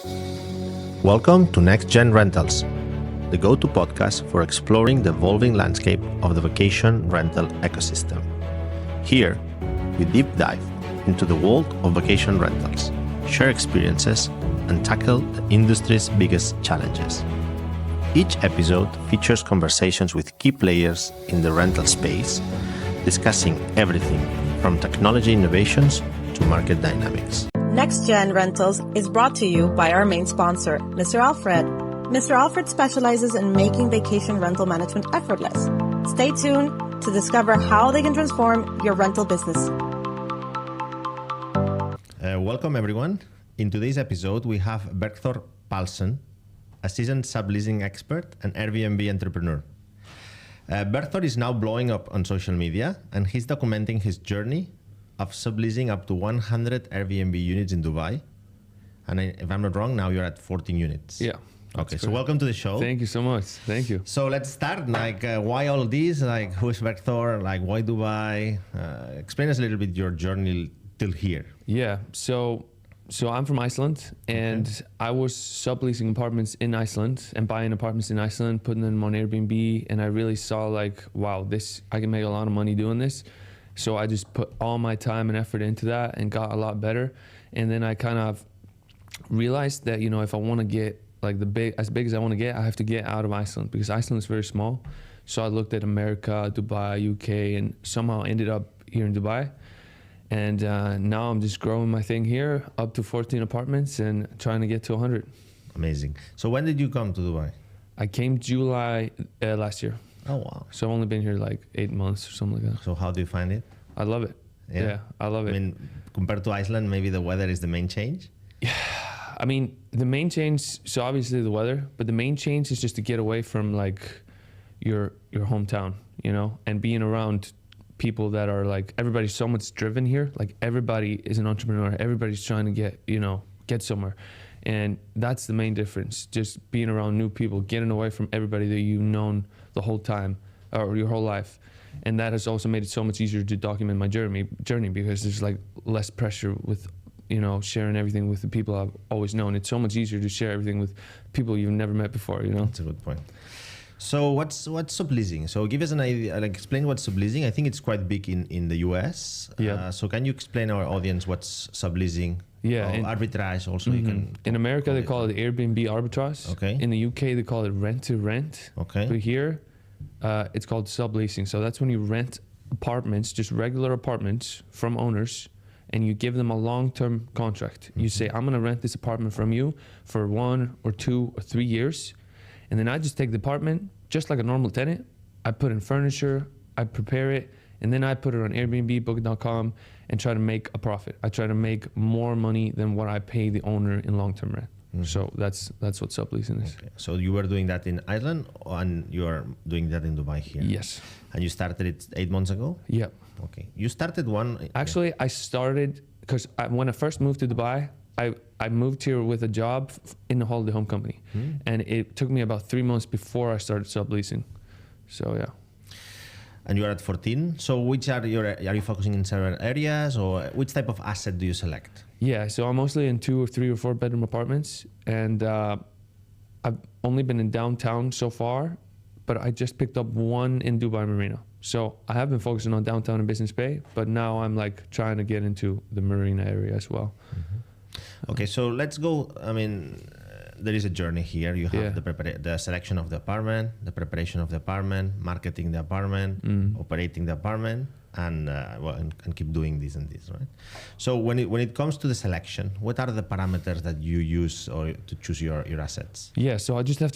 Welcome to Next Gen Rentals, the go-to podcast for exploring the evolving landscape of the vacation rental ecosystem. Here, we deep dive into the world of vacation rentals, share experiences, and tackle the industry's biggest challenges. Each episode features conversations with key players in the rental space, discussing everything from technology innovations to market dynamics. Next Gen Rentals is brought to you by our main sponsor, Mr.Alfred. Mr.Alfred specializes in making vacation rental management effortless. Stay tuned to discover how they can transform your rental business. Welcome, everyone. In today's episode, we have Bergthor Palsson, a seasoned subleasing expert and Airbnb entrepreneur. Bergthor is now blowing up on social media, and he's documenting his journey of subleasing up to 100 Airbnb units in Dubai. And if I'm not wrong, now you're at 14 units. Yeah. Okay, so welcome to the show. Thank you so much. Thank you. So let's start. Why all these? Who's Bergthor? Why Dubai? Explain us a little bit your journey till here. Yeah. So I'm from Iceland, and I was subleasing apartments in Iceland and buying apartments in Iceland, putting them on Airbnb, and I really saw wow, I can make a lot of money doing this. So I just put all my time and effort into that and got a lot better. And then I kind of realized that, if I want to get as big as I want to get, I have to get out of Iceland, because Iceland is very small. So I looked at America, Dubai, UK, and somehow ended up here in Dubai. And now I'm just growing my thing here up to 14 apartments and trying to get to 100. Amazing. So when did you come to Dubai? I came July last year. Oh, wow. So I've only been here 8 months or something like that. So how do you find it? I love it. Yeah, I love it. I mean, compared to Iceland, maybe the weather is the main change? Yeah. I mean, the main change, so obviously the weather, but the main change is just to get away from your hometown, and being around people that are everybody's so much driven here. Everybody is an entrepreneur. Everybody's trying to get somewhere. And that's the main difference. Just being around new people, getting away from everybody that you've known the whole time or your whole life. And that has also made it so much easier to document my journey because there's less pressure with, sharing everything with the people I've always known. It's so much easier to share everything with people you've never met before, That's a good point. So what's subleasing? So give us an idea, explain what's subleasing. I think it's quite big in the US. Yeah. So can you explain our audience what's subleasing? Yeah. Arbitrage also. You can. In America, they call it Airbnb arbitrage. Okay. In the UK, they call it rent to rent. Okay. But here, it's called subleasing. So that's when you rent apartments, just regular apartments from owners, and you give them a long-term contract. You say, I'm going to rent this apartment from you for 1 or 2 or 3 years. And then I just take the apartment, just like a normal tenant. I put in furniture, I prepare it, and then I put it on Airbnb, Booking.com, and try to make a profit. I try to make more money than what I pay the owner in long-term rent. So that's what subleasing is. Okay. So you were doing that in Ireland, and you are doing that in Dubai here? Yes. And you started it 8 months ago? Yeah. Okay. You started one... Actually, I started, because when I first moved to Dubai, I moved here with a job in the holiday home company. And it took me about 3 months before I started subleasing. So, yeah. And you're at 14. So are you focusing in several areas, or which type of asset do you select? Yeah, so I'm mostly in 2 or 3 or 4 bedroom apartments. And I've only been in downtown so far, but I just picked up one in Dubai Marina. So I have been focusing on downtown and Business Bay, but now I'm trying to get into the Marina area as well. Okay, so let's go. I mean, there is a journey here. You have the selection of the apartment, the preparation of the apartment, marketing the apartment, operating the apartment, and keep doing this and this, right? So when it comes to the selection, what are the parameters that you use or to choose your assets? Yeah, so I just have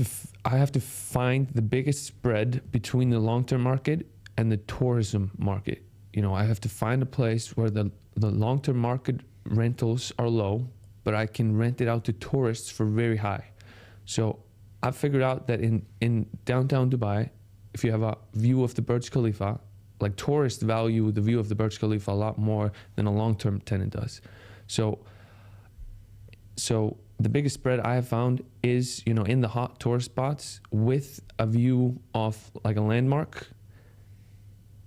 to find the biggest spread between the long-term market and the tourism market. I have to find a place where the long-term market rentals are low, but I can rent it out to tourists for very high. So I figured out that in downtown Dubai, if you have a view of the Burj Khalifa, tourists value the view of the Burj Khalifa a lot more than a long-term tenant does. So the biggest spread I have found is, in the hot tourist spots with a view of a landmark.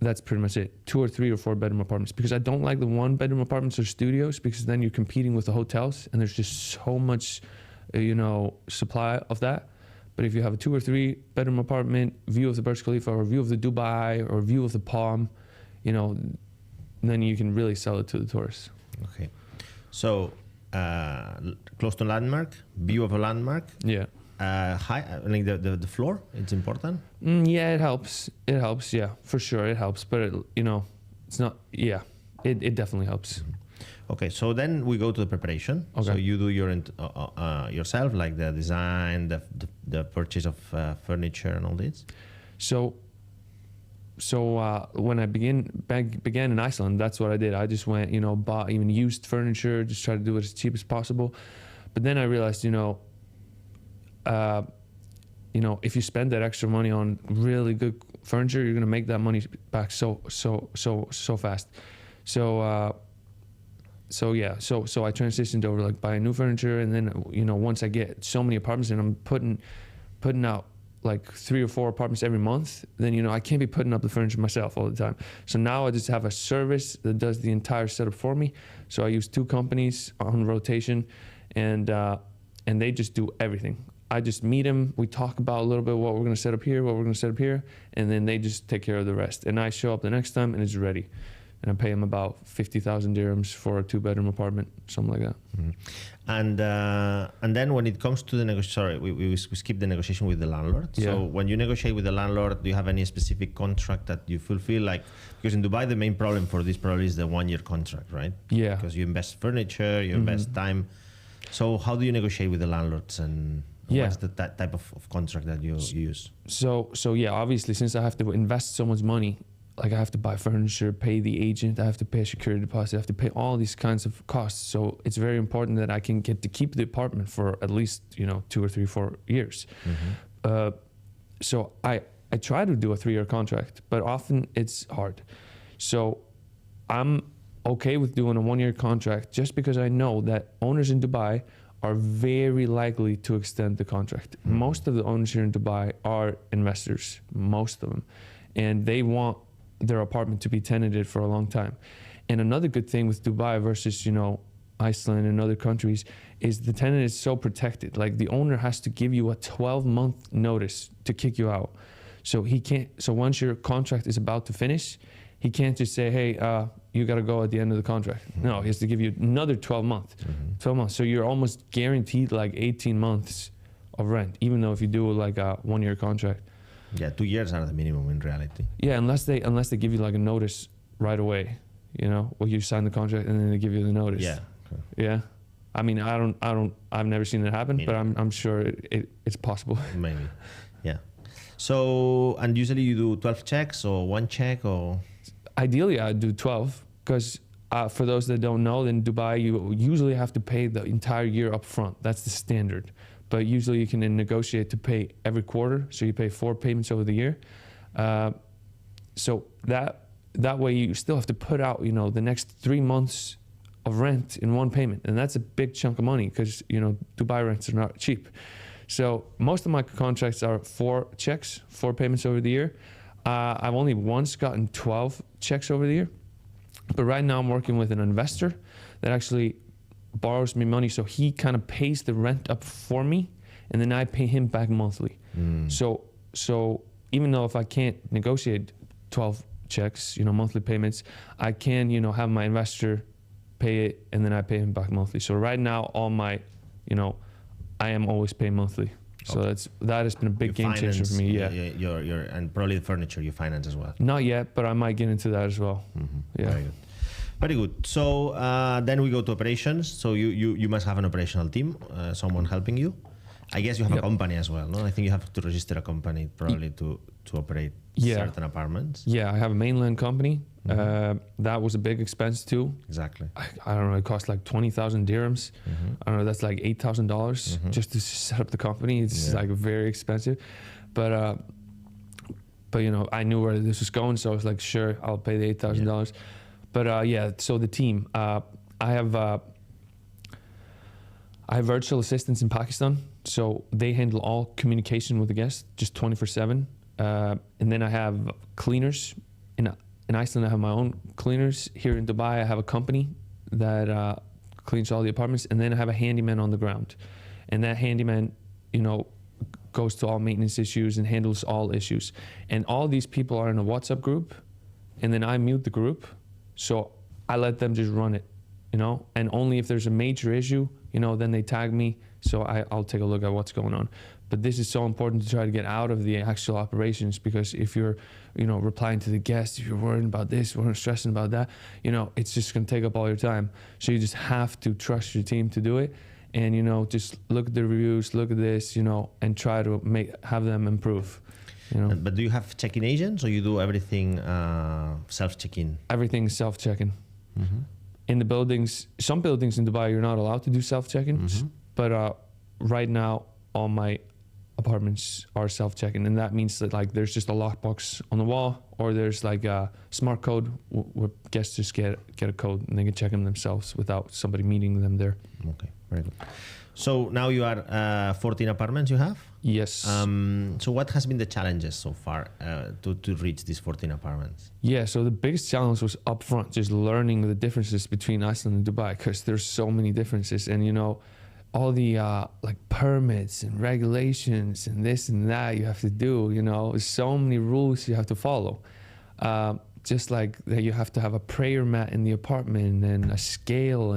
That's pretty much it. 2 or 3 or 4 bedroom apartments, because I don't like the 1 bedroom apartments or studios, because then you're competing with the hotels and there's just so much supply of that. But if you have a 2 or 3 bedroom apartment, view of the Burj Khalifa or view of the Dubai or view of the Palm, then you can really sell it to the tourists. Okay. So close to landmark, view of a landmark. Yeah. High, like the floor, it's important. Yeah, it helps. It helps. Yeah, for sure, it helps. But it's not. Yeah, it definitely helps. Okay, so then we go to the preparation. Okay. So you do yourself, like the design, the purchase of furniture and all this. So when I began in Iceland, that's what I did. I just went, bought even used furniture, just tried to do it as cheap as possible. But then I realized, if you spend that extra money on really good furniture, you're gonna make that money back so fast. So I transitioned over like buying new furniture, and then once I get so many apartments and I'm putting out like 3 or 4 apartments every month, then I can't be putting up the furniture myself all the time. So now I just have a service that does the entire setup for me. So I use 2 companies on rotation, and they just do everything. I just meet them, we talk about a little bit what we're gonna set up here, and then they just take care of the rest. And I show up the next time and it's ready. And I pay them about 50,000 dirhams for a 2-bedroom apartment, something like that. Mm-hmm. And then when it comes to the negotiation, we skip the negotiation with the landlord. Yeah. So when you negotiate with the landlord, do you have any specific contract that you fulfill? Like, because in Dubai, the main problem for this probably is the 1-year contract, right? Yeah. Because you invest furniture, you invest time. So how do you negotiate with the landlords, and what's the type of contract that you use? So yeah, obviously, since I have to invest so much money, like I have to buy furniture, pay the agent, I have to pay a security deposit, I have to pay all these kinds of costs. So it's very important that I can get to keep the apartment for at least 2 or 3, 4 years. Mm-hmm. So I try to do a 3-year contract, but often it's hard. So I'm okay with doing a 1-year contract just because I know that owners in Dubai are very likely to extend the contract. Mm-hmm. Most of the owners here in Dubai are investors, most of them, and they want their apartment to be tenanted for a long time. And another good thing with Dubai versus Iceland and other countries is the tenant is so protected. Like the owner has to give you a 12-month notice to kick you out. So he can't. So once your contract is about to finish, he can't just say, "Hey, you got to go at the end of the contract." Mm-hmm. No, he has to give you another 12 months. Mm-hmm. 12 months. So you're almost guaranteed like 18 months of rent, even though if you do like a 1-year contract. Yeah, 2 years are the minimum in reality. Yeah, unless they give you like a notice right away, or you sign the contract and then they give you the notice. Yeah. Okay. Yeah. I mean, I've never seen it happen, but I'm sure it's possible. Maybe. Yeah. So, and usually you do 12 checks or 1 check or? Ideally, I do 12 because for those that don't know, in Dubai, you usually have to pay the entire year up front. That's the standard. But usually you can then negotiate to pay every quarter. So you pay 4 payments over the year. So that way you still have to put out, the next 3 months of rent in 1 payment. And that's a big chunk of money because, Dubai rents are not cheap. So most of my contracts are 4 checks, 4 payments over the year. I've only once gotten 12 checks over the year. But right now I'm working with an investor that actually borrows me money, so he kind of pays the rent up for me, and then I pay him back monthly. So even though if I can't negotiate 12 checks, monthly payments, I can, have my investor pay it, and then I pay him back monthly. So right now, all my, I am always paying monthly. So okay. that has been a big game changer for me. Yeah. Your and probably the furniture you finance as well. Not yet, but I might get into that as well. Mm-hmm. Yeah. Very good. Very good. So then we go to operations. So you must have an operational team, someone helping you. I guess you have a company as well, no? I think you have to register a company probably to operate certain apartments. Yeah, I have a mainland company. Mm-hmm. That was a big expense too. Exactly. I don't know, it cost like 20,000 dirhams. Mm-hmm. I don't know, that's like $8,000 just to set up the company. It's like very expensive. But I knew where this was going, so I was like, sure, I'll pay the $8,000. But so the team, I have virtual assistants in Pakistan, so they handle all communication with the guests, just 24/7. And then I have cleaners. In Iceland, I have my own cleaners. Here in Dubai, I have a company that cleans all the apartments, and then I have a handyman on the ground. and that handyman, you know, goes to all maintenance issues and handles all issues. And all these people are in a WhatsApp group, and then I mute the group, so I let them just run it, you know, and only if there's a major issue, you know, then they tag me, so I'll take a look at what's going on. But this is so important to try to get out of the actual operations, because if you're, you know, replying to the guests, if you're worrying about this, or stressing about that, you know, it's just gonna take up all your time. So you just have to trust your team to do it, and, you know, just look at the reviews, look at this, you know, and try to have them improve. You know? But do you have check-in agents, or you do everything self-check-in? Everything's self-check-in. In the buildings, some buildings in Dubai, you're not allowed to do self-check-in, but right now, all my apartments are self-check-in, and that means that, like, there's just a lockbox on the wall, or there's like a smart code where guests just get a code and they can check them themselves without somebody meeting them there. Okay, very good. So now you are 14 apartments you have? Yes. So what has been the challenges so far to reach these 14 apartments? Yeah, so the biggest challenge was upfront, just learning the differences between Iceland and Dubai, because there's so many differences, and, you know, all the like permits and regulations and this and that you have to do, you know, there's so many rules you have to follow. Just like that, you have to have a prayer mat in the apartment, and a scale,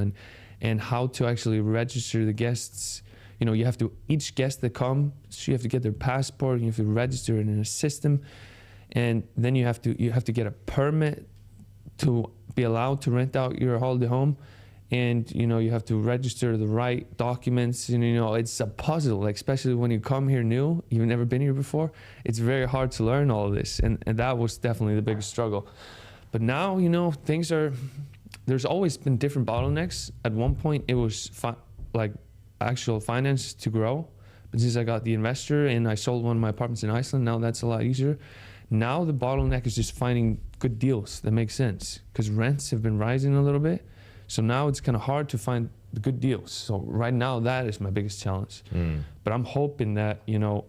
and how to actually register the guests. You know, you have to, each guest that comes, you have to get their passport, and you have to register it in a system, and then you have to get a permit to be allowed to rent out your holiday home. And, you know, you have to register the right documents, and, you know, it's a puzzle, like, especially when you come here new, you've never been here before, it's very hard to learn all of this, and that was definitely the biggest struggle. But now, you know, there's always been different bottlenecks. At one point, it was like actual finance to grow, but since I got the investor and I sold one of my apartments in Iceland, now that's a lot easier. Now the bottleneck is just finding good deals that make sense, because rents have been rising a little bit. So now it's kind of hard to find the good deals. So right now, that is my biggest challenge. But I'm hoping that, you know,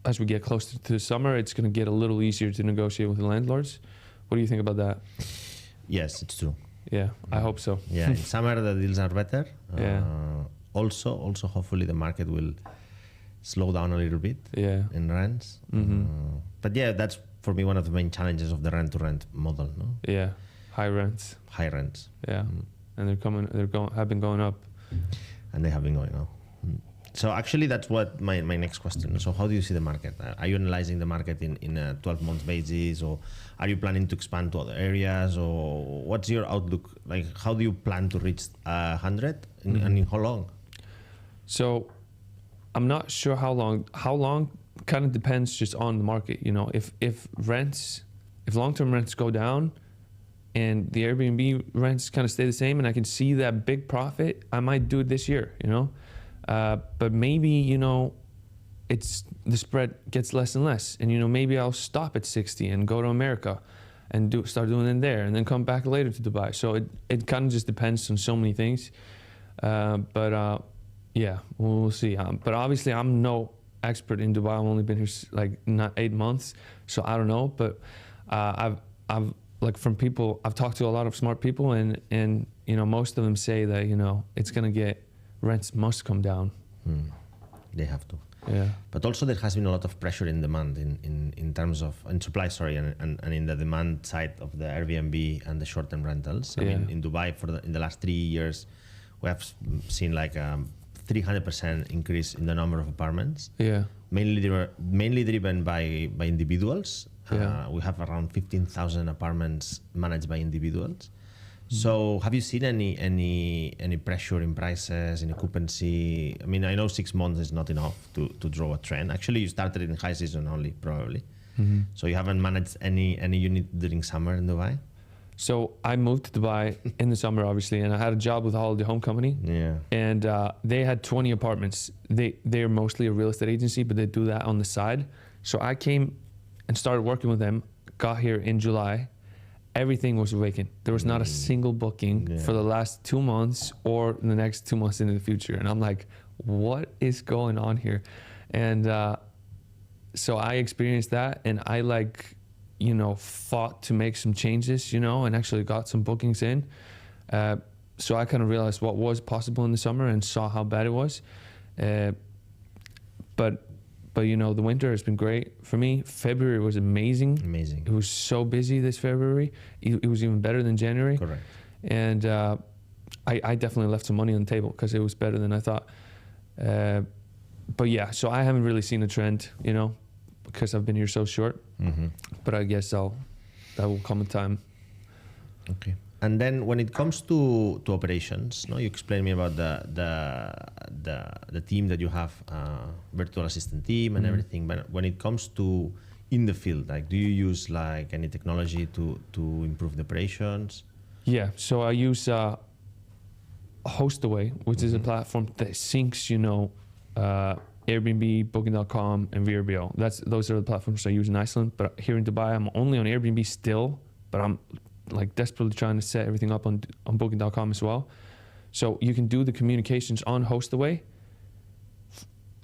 as we get closer to the summer, it's going to get a little easier to negotiate with the landlords. What do you think about that? Yes, it's true. Yeah, I hope so. Yeah, in summer the deals are better. Yeah. Also, hopefully the market will slow down a little bit. Yeah. In rents. But yeah, that's for me one of the main challenges of the rent-to-rent model. No. Yeah. High rents. High rents. Yeah, and have been going up. And they have been going up. So actually, that's what my next question. So how do you see the market? Are you analyzing the market in a 12-month basis, or are you planning to expand to other areas, or what's your outlook? Like, how do you plan to reach 100, and in how long? So I'm not sure how long. How long kind of depends just on the market. You know, if long-term rents go down, and the Airbnb rents kind of stay the same, and I can see that big profit, I might do it this year, you know? But maybe, you know, the spread gets less and less, and, you know, maybe I'll stop at 60 and go to America and start doing it there, and then come back later to Dubai. So it kind of just depends on so many things. Yeah, we'll see. But obviously I'm no expert in Dubai. I've only been here like not 8 months, so I don't know. But I've like from people, I've talked to a lot of smart people, and you know, most of them say that, you know, it's gonna rents must come down. They have to. Yeah. But also there has been a lot of pressure in demand in terms of supply, and in the demand side of the Airbnb and the short-term rentals. I mean, in Dubai in the last 3 years, we have seen like 300% increase in the number of apartments. Yeah. Mainly driven by individuals. Yeah. We have around 15,000 apartments managed by individuals. So have you seen any pressure in prices, in occupancy? I mean, I know 6 months is not enough to draw a trend. Actually, you started in high season only, probably. So you haven't managed any unit during summer in Dubai? So I moved to Dubai in the summer, obviously, and I had a job with a holiday home company. Yeah. And they had 20 apartments. They're mostly a real estate agency, but they do that on the side. So I came and started working with them, got here in July. Everything was vacant. There was not a single booking for the last 2 months or the next 2 months into the future. And I'm like, what is going on here? And so I experienced that, and I fought to make some changes, and actually got some bookings in. So I kind of realized what was possible in the summer and saw how bad it was. But you know, the winter has been great for me. February was amazing. Amazing. It was so busy this February. It was even better than January. Correct. And I definitely left some money on the table because it was better than I thought. But yeah, so I haven't really seen a trend, you know, because I've been here so short. But I guess that will come in time. Okay. And then when it comes to operations, no, you explained me about the team that you have, virtual assistant team and everything. But when it comes to in the field, like, do you use like any technology to improve the operations? Yeah. So I use Hostaway, which is a platform that syncs, you know, Airbnb, Booking.com, and VRBO. Those are the platforms I use in Iceland. But here in Dubai, I'm only on Airbnb still, but I'm like desperately trying to set everything up on Booking.com as well. So you can do the communications on Hostaway.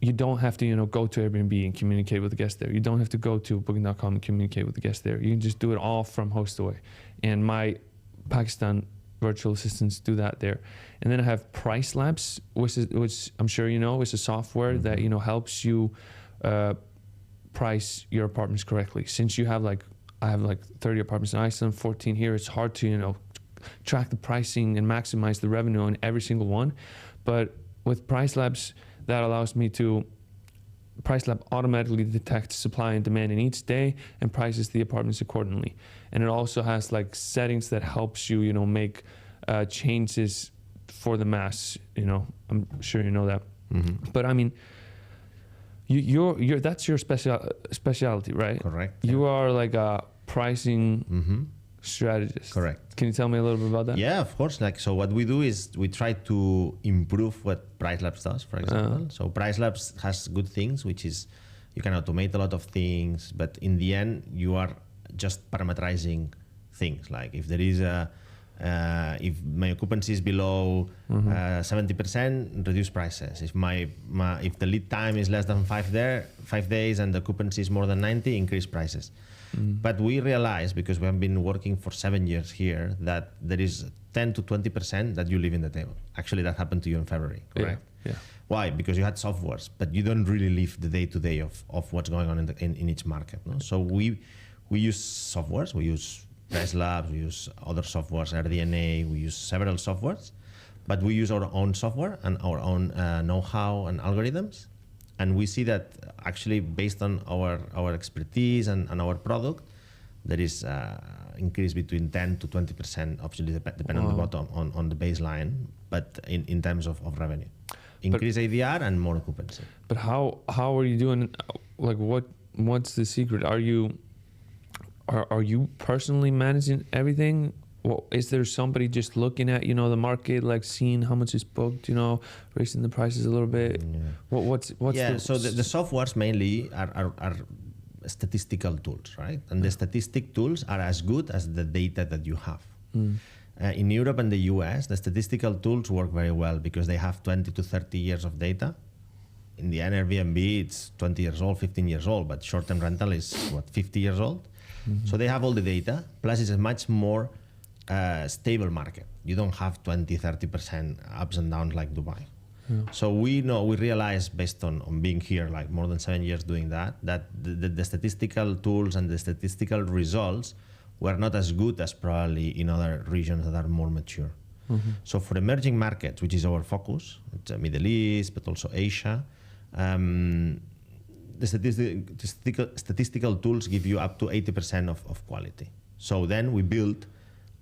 You don't have to, you know, go to Airbnb and communicate with the guest there. You don't have to go to Booking.com and communicate with the guest there. You can just do it all from Hostaway. And my Pakistan virtual assistants do that there. And then I have Price Labs, which I'm sure you know is a software that, you know, helps you price your apartments correctly. Since you have I have 30 apartments in Iceland, 14 here, it's hard to, you know, track the pricing and maximize the revenue on every single one. But with Price Labs, that allows me to, Price Lab automatically detects supply and demand in each day and prices the apartments accordingly. And it also has like settings that helps you, you know, make changes for the mass, you know, I'm sure you know that. But I mean, you're that's your specialty, right? Correct. You are like a pricing strategist. Correct. Can you tell me a little bit about that? Yeah, of course. Like, so what we do is we try to improve what Price Labs does, for example. So Price Labs has good things, which is you can automate a lot of things, but in the end, you are just parameterizing things. Like if there is if my occupancy is below 70%, reduce prices. If if the lead time is less than 5 days and the occupancy is more than 90, increase prices. But we realize, because we have been working for 7 years here, that there is 10 to 20% that you leave in the table. Actually, that happened to you in February, correct? Yeah. Why? Because you had softwares, but you don't really live the day-to-day of what's going on in each market. No? So we use softwares. We use Price Labs, we use other softwares, RDNA, we use several softwares, but we use our own software and our own know-how and algorithms. And we see that actually based on our expertise and our product, there is increase between 10 to 20%, obviously depending on the bottom, on the baseline, but in terms of revenue. Increase ADR and more occupancy. But how are you doing? Like what's the secret? Are you personally managing everything? Well, is there somebody just looking at, you know, the market, like seeing how much is booked, you know, raising the prices a little bit? What's so the softwares mainly are statistical tools, right? And the statistic tools are as good as the data that you have. In Europe and the US, the statistical tools work very well because they have 20 to 30 years of data. In the end, Airbnb, it's 20 years old, 15 years old, but short-term rental is, 50 years old? So they have all the data, plus it's a much more stable market. You don't have 20, 30% ups and downs like Dubai. So we realize based on being here like more than 7 years doing that the statistical tools and the statistical results were not as good as probably in other regions that are more mature. So for emerging markets, which is our focus, it's Middle East, but also Asia, the statistical tools give you up to 80% of quality. So then we build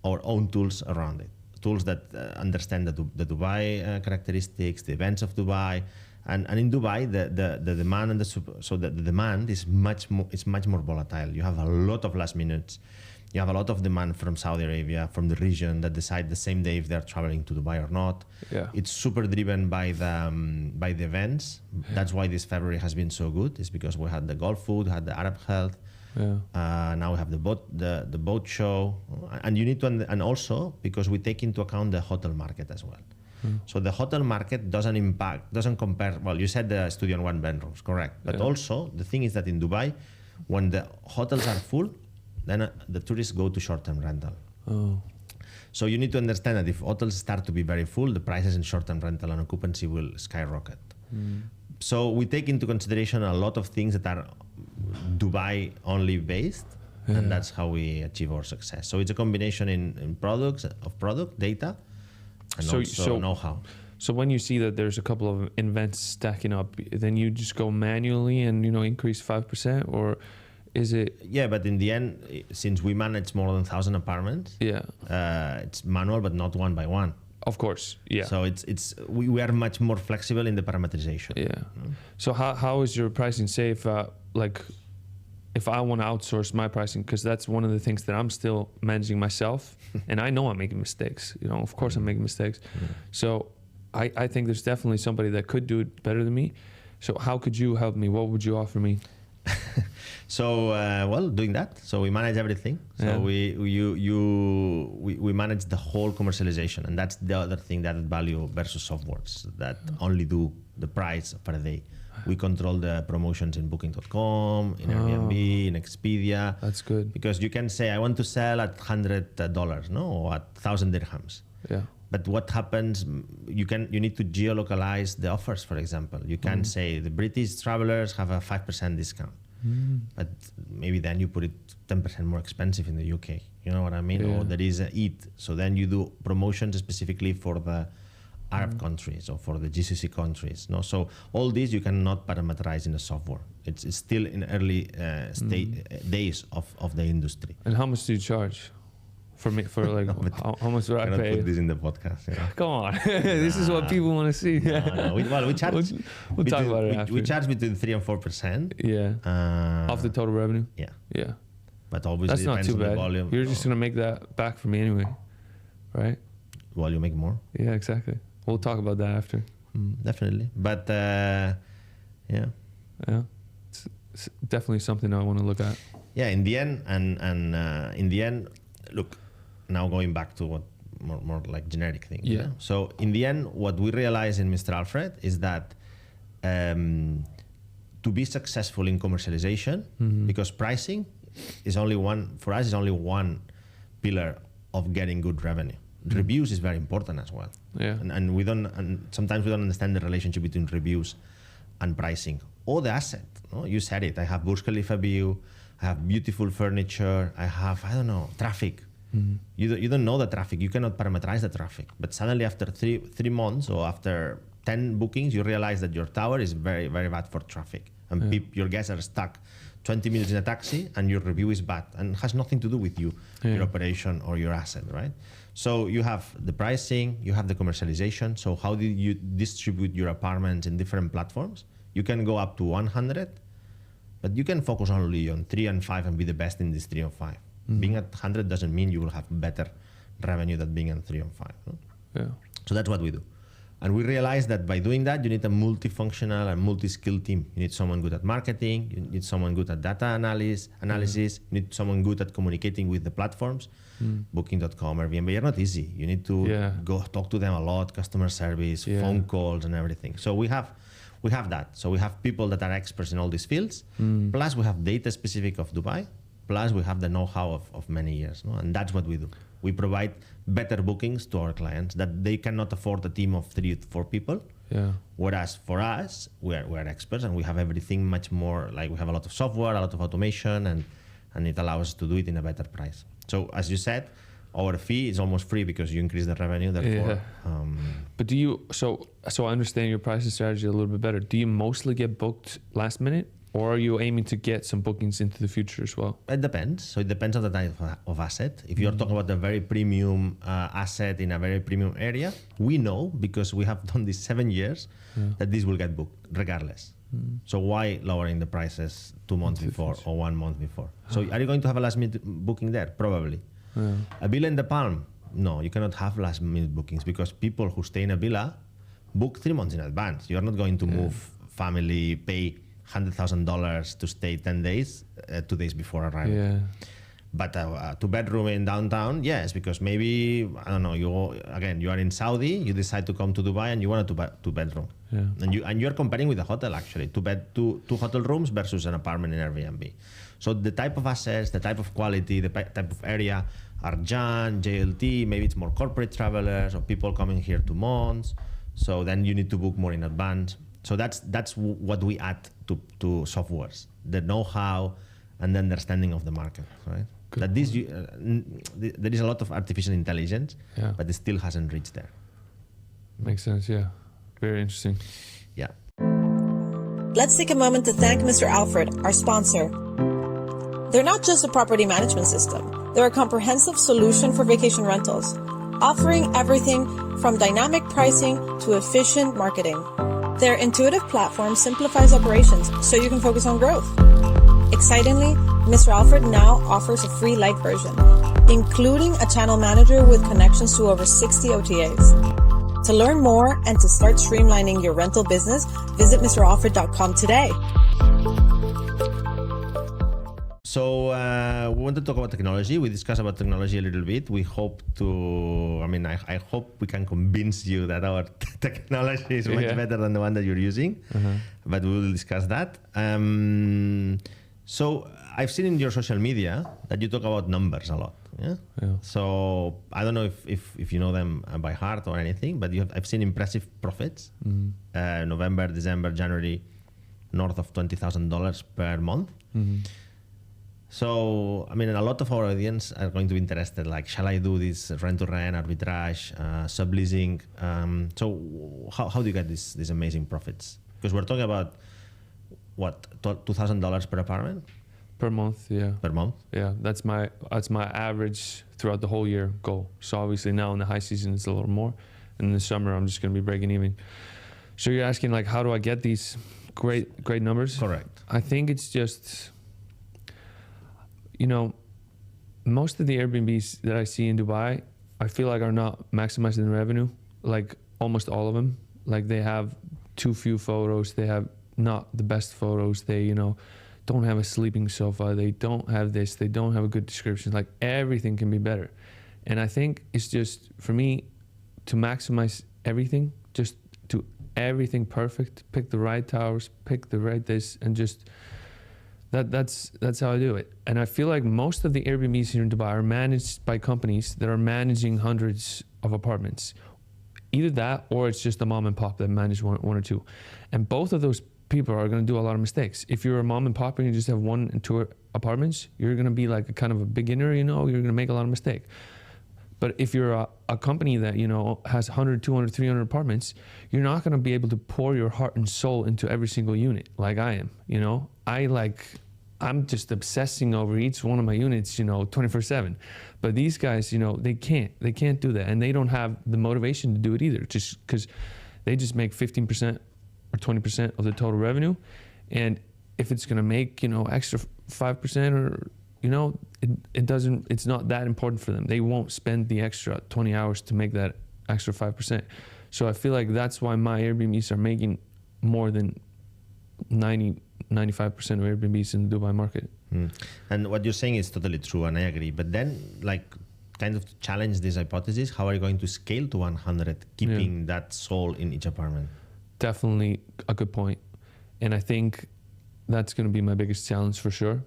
our own tools around it. Tools that understand the Dubai characteristics, the events of Dubai, and in Dubai the demand and the demand is much more volatile. You have a lot of last minutes. You have a lot of demand from Saudi Arabia, from the region, that decide the same day if they're traveling to Dubai or not. It's super driven by the events. That's why this February has been so good. It's because we had the Gulf Food, had the Arab Health. Now we have the boat show, and you need to, and also because we take into account the hotel market as well. So the hotel market doesn't compare. Well, you said the Studio and One bedrooms, correct? But also the thing is that in Dubai, when the hotels are full, then the tourists go to short-term rental. So you need to understand that if hotels start to be very full, the prices in short-term rental and occupancy will skyrocket. So we take into consideration a lot of things that are Dubai only based, and that's how we achieve our success. So it's a combination in product data, and also know-how. So when you see that there's a couple of events stacking up, then you just go manually and increase 5%, or is it? Yeah, but in the end, since we manage more than 1,000 apartments, it's manual, but not one by one. Of course, yeah. So we are much more flexible in the parameterization. Yeah. So how is your pricing? Say if I want to outsource my pricing, because that's one of the things that I'm still managing myself, and I know I'm making mistakes. Of course I'm making mistakes. So I think there's definitely somebody that could do it better than me. So how could you help me? What would you offer me? So doing that. So we manage everything. So we manage the whole commercialization, and that's the other thing, that value versus softwares that only do the price per day. We control the promotions in Booking.com, in Airbnb, in Expedia. That's good. Because you can say, I want to sell at $100, or at 1,000 dirhams. Yeah. But what happens? You need to geolocalize the offers. For example, you can say the British travelers have a 5% discount, but maybe then you put it 10% more expensive in the UK. You know what I mean? Or there is a EAT. So then you do promotions specifically for the Arab countries or for the GCC countries. No, so all these you cannot parameterize in the software. It's still in early days of the industry. And how much do you charge? For me, how much do I pay? Put this in the podcast. Come on, this is what people want to see. No. We charge. We'll talk about it after. We charge between 3 and 4%. Yeah. Of the total revenue. Yeah. Yeah. But obviously that's not too bad. The volume. You're just gonna make that back for me anyway, right? Well, you make more. Yeah, exactly. We'll talk about that after. Definitely, but yeah, it's definitely something I want to look at. Yeah, in the end, and in the end, look. Now going back to what more like generic things. Yeah. So in the end, what we realize in Mr. Alfred is that to be successful in commercialization, because pricing is only one pillar of getting good revenue. Reviews is very important as well. Yeah. And sometimes we don't understand the relationship between reviews and pricing or the asset. No? You said it. I have Burj Khalifa view. I have beautiful furniture. I have traffic. You don't know the traffic. You cannot parameterize the traffic. But suddenly after three months or after 10 bookings, you realize that your tower is very, very bad for traffic. And your guests are stuck 20 minutes in a taxi and your review is bad and has nothing to do with you, your operation or your asset, right? So you have the pricing, you have the commercialization. So how do you distribute your apartments in different platforms? You can go up to 100, but you can focus only on 3 and 5 and be the best in these 3 and 5. Being at 100 doesn't mean you will have better revenue than being at 3 and 5. No? Yeah. So that's what we do. And we realized that by doing that, you need a multifunctional and multi-skilled team. You need someone good at marketing, you need someone good at data analysis, you need someone good at communicating with the platforms, Booking.com, Airbnb. They're not easy. You need to go talk to them a lot, customer service, phone calls and everything. So we have that. So we have people that are experts in all these fields, plus we have data specific of Dubai, plus we have the know-how of many years. No? And that's what we do. We provide better bookings to our clients that they cannot afford a team of 3 to 4 people. Yeah. Whereas for us, we're experts and we have everything much more, like we have a lot of software, a lot of automation, and it allows us to do it in a better price. So as you said, our fee is almost free because you increase the revenue, therefore. But do you, so I understand your pricing strategy a little bit better. Do you mostly get booked last minute? Or are you aiming to get some bookings into the future as well? It depends. So it depends on the type of asset. If you're talking about a very premium asset in a very premium area, we know, because we have done this 7 years, that this will get booked regardless. So why lowering the prices 2 months before or 1 month before? So are you going to have a last minute booking there? Probably. A villa in the Palm? No, you cannot have last minute bookings because people who stay in a villa book 3 months in advance. You're not going to move family, pay $100,000 to stay 10 days, 2 days before arrival. Yeah. But a 2-bedroom in downtown, yes, because maybe, I don't know, you are in Saudi, you decide to come to Dubai and you want a 2-bedroom. Yeah. And you're comparing with a hotel actually, two hotel rooms versus an apartment in Airbnb. So the type of assets, the type of quality, the type of area, Arjan, JLT, maybe it's more corporate travelers or people coming here 2 months. So then you need to book more in advance. So that's what we add to softwares, the know-how and the understanding of the market, right? Good That this there is a lot of artificial intelligence, Yeah. but it still hasn't reached there. Makes sense, yeah. Very interesting. Yeah. Let's take a moment to thank Mr. Alfred, our sponsor. They're not just a property management system. They're a comprehensive solution for vacation rentals, offering everything from dynamic pricing to efficient marketing. Their intuitive platform simplifies operations so you can focus on growth. Excitingly, Mr. Alfred now offers a free light version, including a channel manager with connections to over 60 OTAs. To learn more and to start streamlining your rental business, visit mralfred.com today. So we want to talk about technology. We discussed about technology a little bit. We hope to, I hope we can convince you that our technology is much better than the one that you're using, but we will discuss that. So I've seen in your social media that you talk about numbers a lot. Yeah. So I don't know if you know them by heart or anything, but I've seen impressive profits. November, December, January, north of $20,000 per month. So, a lot of our audience are going to be interested, like, shall I do this rent-to-rent, arbitrage, subleasing? So how do you get these amazing profits? Because we're talking about, what, $2,000 per apartment? Per month, yeah. Per month? Yeah, that's my average throughout the whole year goal. So obviously now in the high season it's a little more, and in the summer I'm just going to be breaking even. So you're asking, like, how do I get these great numbers? Correct. I think it's just, most of the Airbnbs that I see in Dubai, I feel like are not maximizing the revenue. Like almost all of them, like they have too few photos. They have not the best photos. They, don't have a sleeping sofa. They don't have this. They don't have a good description. Like everything can be better. And I think it's just for me to maximize everything, just do everything perfect, pick the right towers, pick the right this, and just that's how I do it. And I feel like most of the Airbnbs here in Dubai are managed by companies that are managing hundreds of apartments. Either that, or it's just a mom and pop that manage one or two. And both of those people are going to do a lot of mistakes. If you're a mom and pop and you just have 1 and 2 apartments, you're going to be like a kind of a beginner, you're going to make a lot of mistakes. But if you're a company that, has 100, 200, 300 apartments, you're not going to be able to pour your heart and soul into every single unit like I am, I'm just obsessing over each one of my units, 24/7. But these guys, they can't do that. And they don't have the motivation to do it either, just because they just make 15% or 20% of the total revenue. And if it's going to make, extra 5% or, it's not that important for them. They won't spend the extra 20 hours to make that extra 5%. So I feel like that's why my Airbnbs are making more than 95% of Airbnbs in the Dubai market. And what you're saying is totally true, and I agree. But then, kind of to challenge this hypothesis, how are you going to scale to 100, keeping that soul in each apartment? Definitely a good point. And I think that's going to be my biggest challenge for sure.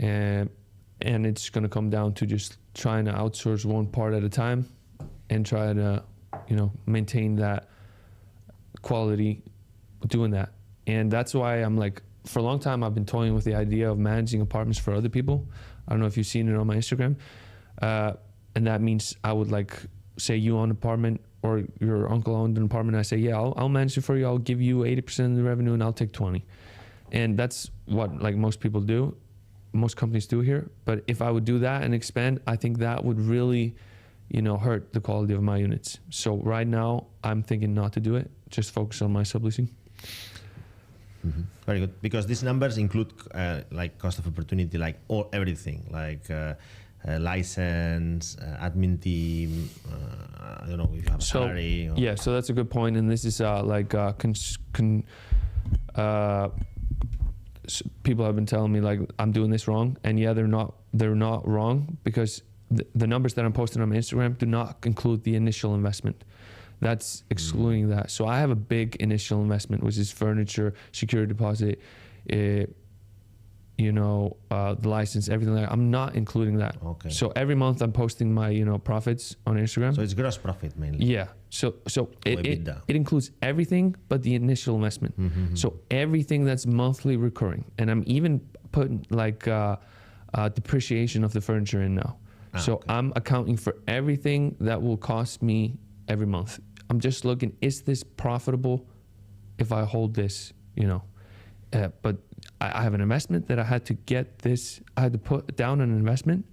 And it's going to come down to just trying to outsource one part at a time and try to, maintain that quality doing that. And that's why I'm like, for a long time, I've been toying with the idea of managing apartments for other people. I don't know if you've seen it on my Instagram. And that means I would say you own an apartment or your uncle owned an apartment. And I say, yeah, I'll manage it for you. I'll give you 80% of the revenue and I'll take 20. And that's what most people do. Most companies do here. But if I would do that and expand, I think that would really, hurt the quality of my units. So right now I'm thinking not to do it. Just focus on my subleasing. Mm-hmm. Very good, because these numbers include cost of opportunity, everything, license, admin team. I don't know if you have a salary. Yeah, so that's a good point, and this is people have been telling me I'm doing this wrong, and yeah, they're not wrong, because the numbers that I'm posting on my Instagram do not include the initial investment. That's excluding that. So I have a big initial investment, which is furniture, security deposit, the license, everything like that. I'm not including that. Okay. So every month I'm posting my, profits on Instagram. So it's gross profit mainly. Yeah. So it includes everything but the initial investment. So everything that's monthly recurring. And I'm even putting like depreciation of the furniture in now. So I'm accounting for everything that will cost me every month. I'm just looking, is this profitable if I hold this, but I have an investment that I had to get this, I had to put down an investment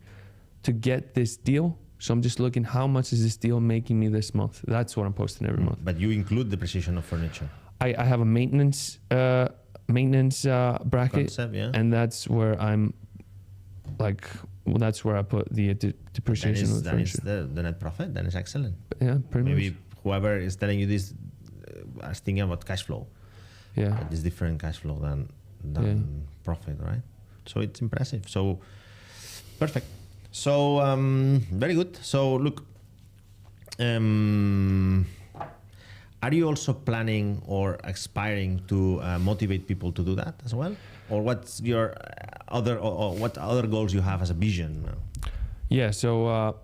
to get this deal. So I'm just looking, how much is this deal making me this month? That's what I'm posting every month. But you include depreciation of furniture. I have a maintenance bracket, Concept, yeah. and that's where I'm like, that's where I put the depreciation of the furniture. Then it's the net profit. Then it's excellent. Yeah, pretty much. Maybe whoever is telling you this is thinking about cash flow. Yeah. It's different cash flow than profit, right? So it's impressive. So perfect. So very good. So look, are you also planning or aspiring to motivate people to do that as well? Or what's your other, or what other goals you have as a vision? Yeah. So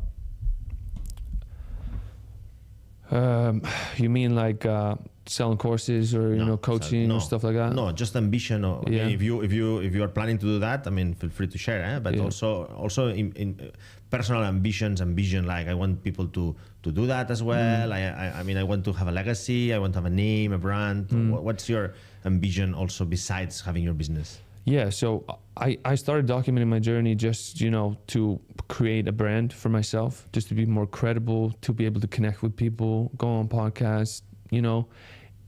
you mean like selling courses or coaching or stuff like that? No, just ambition. Or, Yeah. I mean, if you are planning to do that, I mean, feel free to share. But Yeah. also in personal ambitions and vision, like I want people to do that as well. I mean, I want to have a legacy. I want to have a name, a brand. What's your ambition also besides having your business? Yeah, so I started documenting my journey just, to create a brand for myself, just to be more credible, to be able to connect with people, go on podcasts,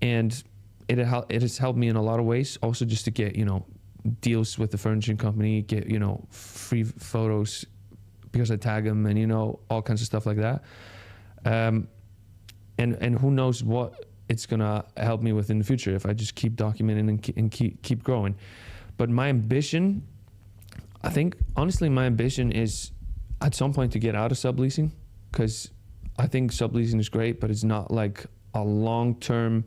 and it has helped me in a lot of ways. Also just to get, deals with the furniture company, get, free photos because I tag them and, all kinds of stuff like that. And who knows what it's going to help me with in the future if I just keep documenting and keep growing. But my ambition, I think, honestly, my ambition is at some point to get out of subleasing, because I think subleasing is great, but it's not like a long-term,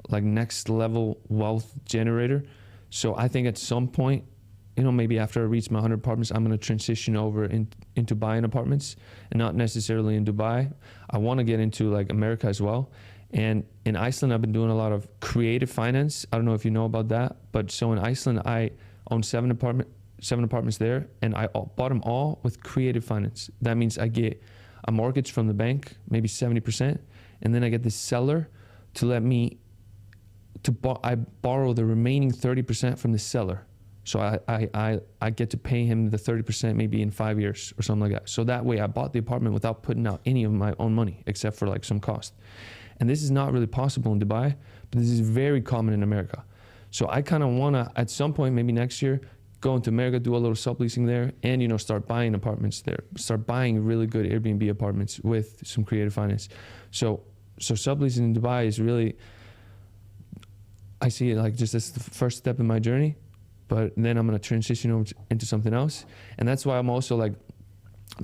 like next level wealth generator. So I think at some point, maybe after I reach my 100 apartments, I'm going to transition over into buying apartments, and not necessarily in Dubai. I want to get into like America as well. And in Iceland, I've been doing a lot of creative finance. I don't know if you know about that, but so in Iceland, I own 7 apartments there, and I bought them all with creative finance. That means I get a mortgage from the bank, maybe 70%, and then I get the seller to let me, I borrow the remaining 30% from the seller. So I get to pay him the 30% maybe in 5 years or something like that. So that way I bought the apartment without putting out any of my own money, except for like some cost. And this is not really possible in Dubai, but this is very common in America. So I kind of want to, at some point, maybe next year, go into America, do a little subleasing there, and start buying apartments there. Start buying really good Airbnb apartments with some creative finance. So subleasing in Dubai is really, I see it like just as the first step in my journey, but then I'm going to transition over into something else. And that's why I'm also like,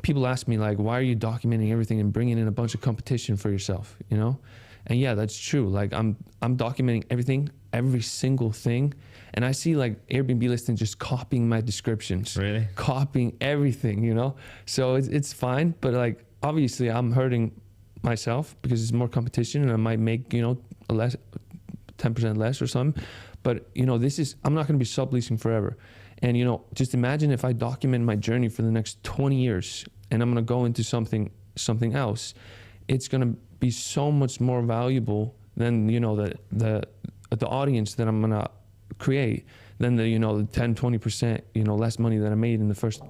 people ask me like, why are you documenting everything and bringing in a bunch of competition for yourself, And yeah, that's true. Like I'm documenting everything, every single thing. And I see like Airbnb listings just copying my descriptions. Really? Copying everything, So it's fine. But like, obviously I'm hurting myself because it's more competition and I might make, a less, 10% less or something. But, I'm not going to be subleasing forever. And, just imagine if I document my journey for the next 20 years and I'm going to go into something else, it's going to be so much more valuable than, the audience that I'm going to create than the 10, 20%, less money that I made in the first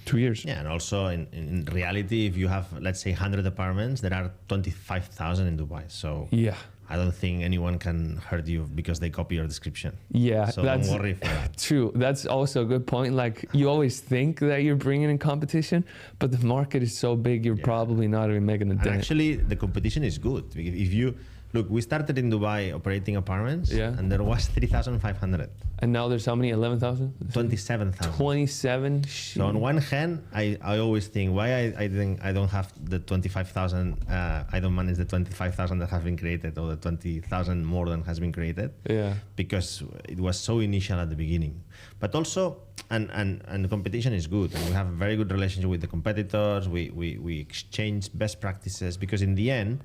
2 years. Yeah, and also in reality, if you have, let's say, 100 apartments, there are 25,000 in Dubai. So yeah. I don't think anyone can hurt you because they copy your description. Yeah, so don't worry for that. True. That's also a good point. Like you always think that you're bringing in competition, but the market is so big, you're probably not even making a dent. And actually, the competition is good. If you look, we started in Dubai operating apartments, and there was 3,500. And now there's how many? 11,000? 27,000. 27. So on one hand, I always think why I don't have the 25,000. I don't manage the 25,000 that has been created, or the 20,000 more than has been created. Yeah. Because it was so initial at the beginning. But also, And the competition is good, and we have a very good relationship with the competitors. We exchange best practices, because in the end,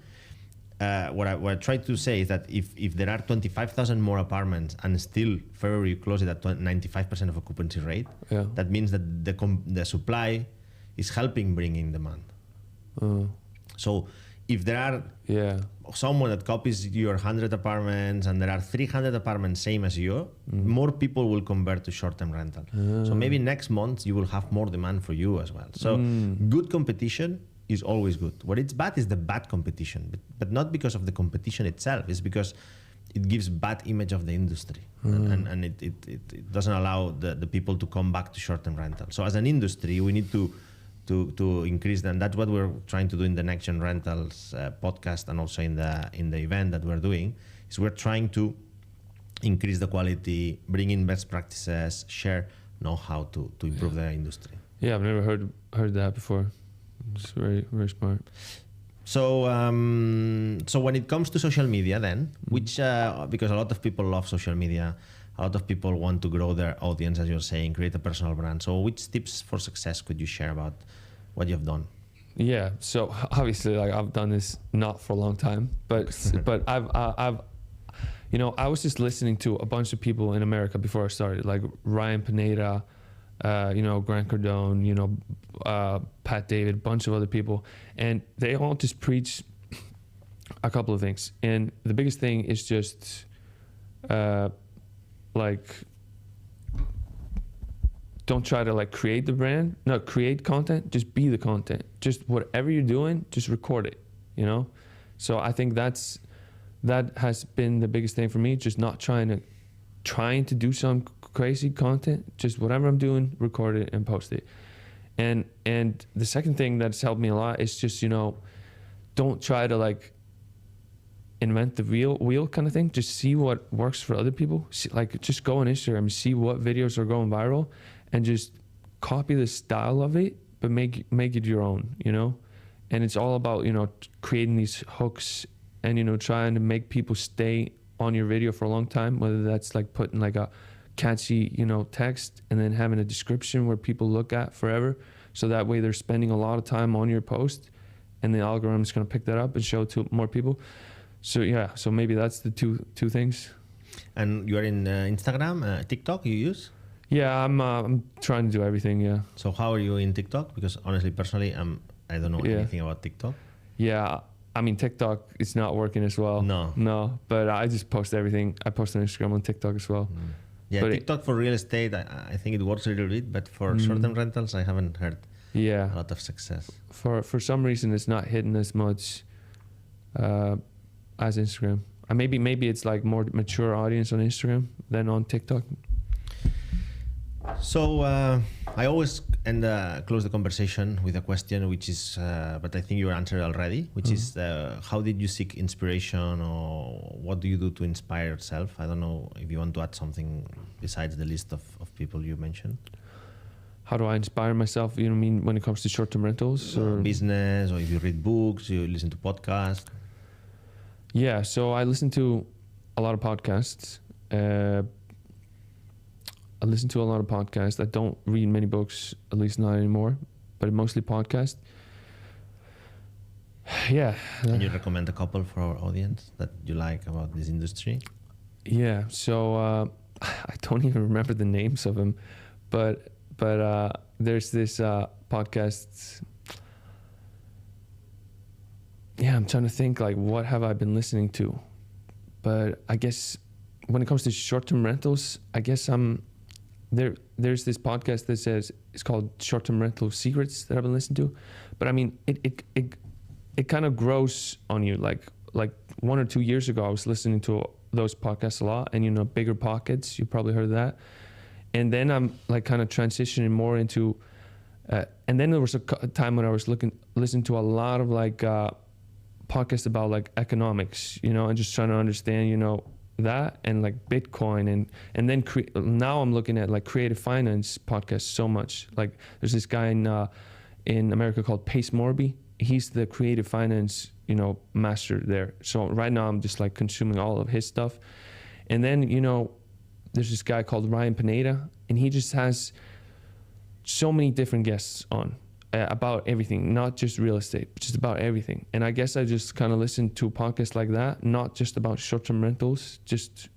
what I try to say is that if there are 25,000 more apartments and still February closes at 95% of occupancy rate, that means that the supply is helping bring in demand. So if there are someone that copies your 100 apartments and there are 300 apartments same as you, more people will convert to short-term rental. So maybe next month you will have more demand for you as well. So good competition is always good. What it's bad is the bad competition, but not because of the competition itself. It's because it gives bad image of the industry, and it doesn't allow the people to come back to short-term rental. So as an industry, we need to increase them. That's what we're trying to do in the Next Gen Rentals podcast, and also in the event that we're doing, is we're trying to increase the quality, bring in best practices, share know-how to improve the industry. Yeah, I've never heard that before. It's very, very smart. So so when it comes to social media then, which because a lot of people love social media, a lot of people want to grow their audience, as you're saying, create a personal brand. So which tips for success could you share about what you've done? Yeah, so obviously, like, I've done this not for a long time, but I've you know, I was just listening to a bunch of people in America before I started, like Ryan Pineda, you know, Grant Cardone, you know, Pat David, a bunch of other people, and they all just preach a couple of things. And the biggest thing is just like, don't try to like create the brand. No, create content, just be the content. Just whatever you're doing, just record it, you know? So I think that has been the biggest thing for me, just not trying to do some crazy content, just whatever I'm doing, record it and post it. And the second thing that's helped me a lot is just, you know, don't try to like invent the wheel kind of thing. Just see what works for other people. Like, just go on Instagram, see what videos are going viral, and just copy the style of it, but make it your own, you know? And it's all about, you know, creating these hooks and, you know, trying to make people stay on your video for a long time, whether that's like putting like a catchy, you know, text and then having a description where people look at forever. So that way they're spending a lot of time on your post, and the algorithm is going to pick that up and show it to more people. So yeah, so maybe that's the two things. And you are in Instagram, TikTok you use? Yeah, I'm trying to do everything, yeah. So how are you in TikTok? Because honestly, personally, I don't know anything about TikTok. Yeah, I mean, TikTok is not working as well. No, but I just post everything. I post on Instagram, on TikTok as well. Yeah, but TikTok for real estate, I think it works a little bit, but for short-term rentals, I haven't heard a lot of success. For some reason, it's not hitting as much as Instagram. Maybe it's like more mature audience on Instagram than on TikTok. So I always close the conversation with a question, which is, but I think you answered already, which is how did you seek inspiration, or what do you do to inspire yourself? I don't know if you want to add something besides the list of people you mentioned. How do I inspire myself? You know, mean when it comes to short-term rentals or business, or if you read books, you listen to podcasts? Yeah, so I listen to a lot of podcasts. I listen to a lot of podcasts. I don't read many books, at least not anymore, but mostly podcasts. Yeah. Can you recommend a couple for our audience that you like about this industry? Yeah, so I don't even remember the names of them, but there's this podcast. Yeah, I'm trying to think, like, what have I been listening to? But I guess when it comes to short-term rentals, I guess there's this podcast that says it's called Short-Term Rental Secrets that I've been listening to. But I mean, it kind of grows on you. Like 1 or 2 years ago, I was listening to those podcasts a lot, and, you know, Bigger Pockets, you probably heard of that. And then I'm like kind of transitioning more into, and then there was a time when I was listening to a lot of like podcasts about like economics, you know, and just trying to understand, you know, that and like Bitcoin and then now I'm looking at like creative finance podcasts so much. Like there's this guy in America called Pace Morby. He's the creative finance, you know, master there. So right now I'm just like consuming all of his stuff. And then, you know, there's this guy called Ryan Pineda, and he just has so many different guests on about everything, not just real estate, but just about everything. And I guess I just kind of listened to a podcast like that, not just about short-term rentals, just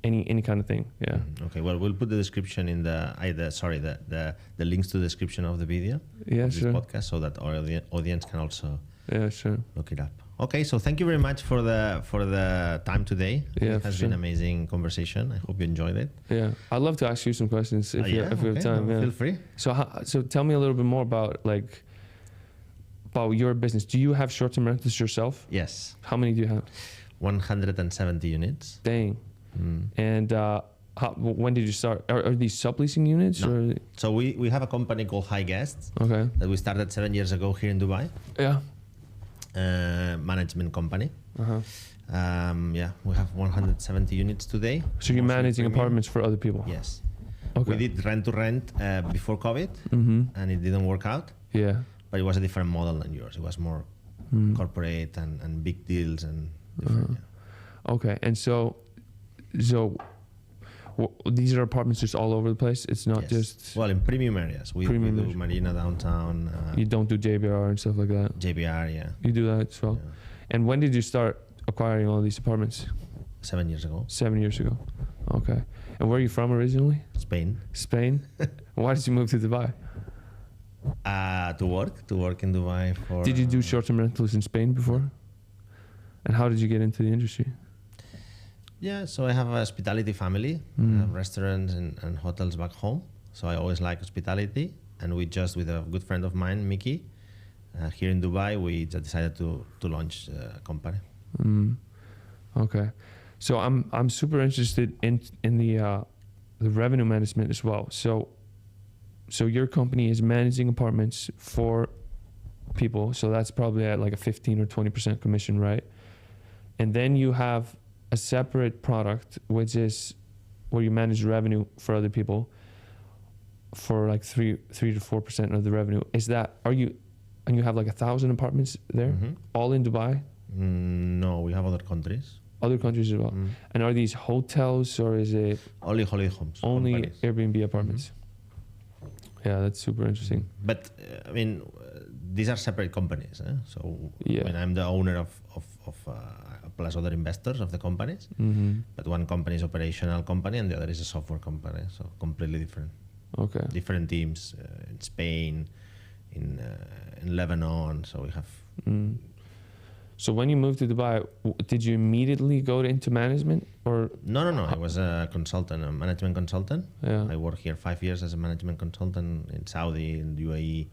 any kind of thing. Yeah. Okay. Well, we'll put the description in the links to the description of the video. Yeah, of this sure. podcast, so that our audience can also Sure. look it up. Okay. So thank you very much for the time today. Yeah, It has been an amazing conversation. I hope you enjoyed it. Yeah. I'd love to ask you some questions if you have time. Feel free. So tell me a little bit more about your business. Do you have short-term rentals yourself? Yes. How many do you have? 170 units. Dang. And when did you start? Are these subleasing units? No. Or? So we have a company called High Guests Okay. that we started 7 years ago here in Dubai. Yeah. Management company. Uh-huh. We have 170 units today. So you're managing premium. apartments for other people? Yes. Okay. We did rent to rent before COVID, and it didn't work out. Yeah. But it was a different model than yours. It was more corporate and big deals and different. Okay. And so these are apartments just all over the place? It's not just... Well, in premium areas. We do areas. Marina downtown. You don't do JBR and stuff like that? JBR, yeah. You do that as well? Yeah. And when did you start acquiring all these apartments? 7 years ago. 7 years ago. Okay. And where are you from originally? Spain. Spain? Why did you move to Dubai? To work in Dubai for... Did you do short-term rentals in Spain before? And how did you get into the industry? Yeah, so I have a hospitality family. I have restaurants and hotels back home. So I always like hospitality. And we just, with a good friend of mine, Mickey, here in Dubai, we just decided to launch a company. Okay. So I'm super interested in the revenue management as well. So your company is managing apartments for people. So that's probably at like a 15 or 20% commission, right? And then you have a separate product, which is where you manage revenue for other people for like 3 to 4% of the revenue. And you have like 1,000 apartments there, all in Dubai? No, we have other countries. Other countries as well. And are these hotels or is it Only holiday homes. only companies. Airbnb apartments? Yeah, that's super interesting. But these are separate companies. So Yeah. I'm the owner of plus other investors of the companies. But one company is operational company and the other is a software company. So completely different. Okay. Different teams in Spain, in Lebanon. So we have. So when you moved to Dubai, did you immediately go into management or? No. I was a consultant, a management consultant. Yeah. I worked here 5 years as a management consultant in Saudi, in UAE,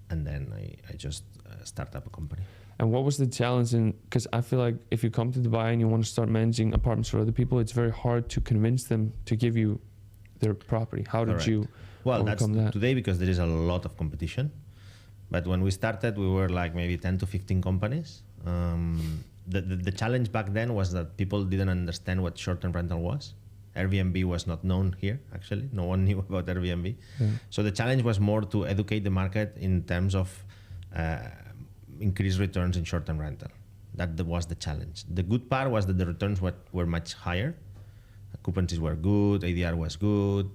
and then I just started up a company. And what was the challenge because I feel like if you come to Dubai and you want to start managing apartments for other people, it's very hard to convince them to give you their property. How did you overcome that? Today because there is a lot of competition. But when we started, we were like maybe 10 to 15 companies. The challenge back then was that people didn't understand what short-term rental was. Airbnb was not known here, actually. No one knew about Airbnb. Yeah. So the challenge was more to educate the market in terms of increased returns in short-term rental. That was the challenge. The good part was that the returns were much higher. Occupancies were good, ADR was good.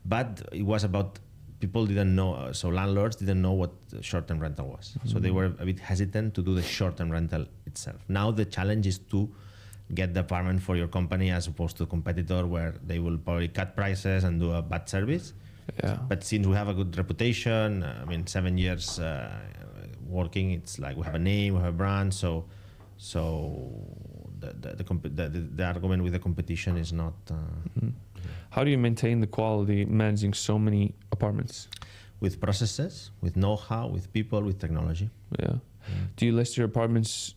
But it was about people didn't know, so landlords didn't know what short-term rental was. So they were a bit hesitant to do the short-term rental itself. Now the challenge is to get the apartment for your company as opposed to a competitor where they will probably cut prices and do a bad service. Yeah. But since we have a good reputation, 7 years working, it's like we have a name, we have a brand, so the argument with the competition is not... How do you maintain the quality managing so many apartments? With processes, with know-how, with people, with technology. Yeah. Do you list your apartments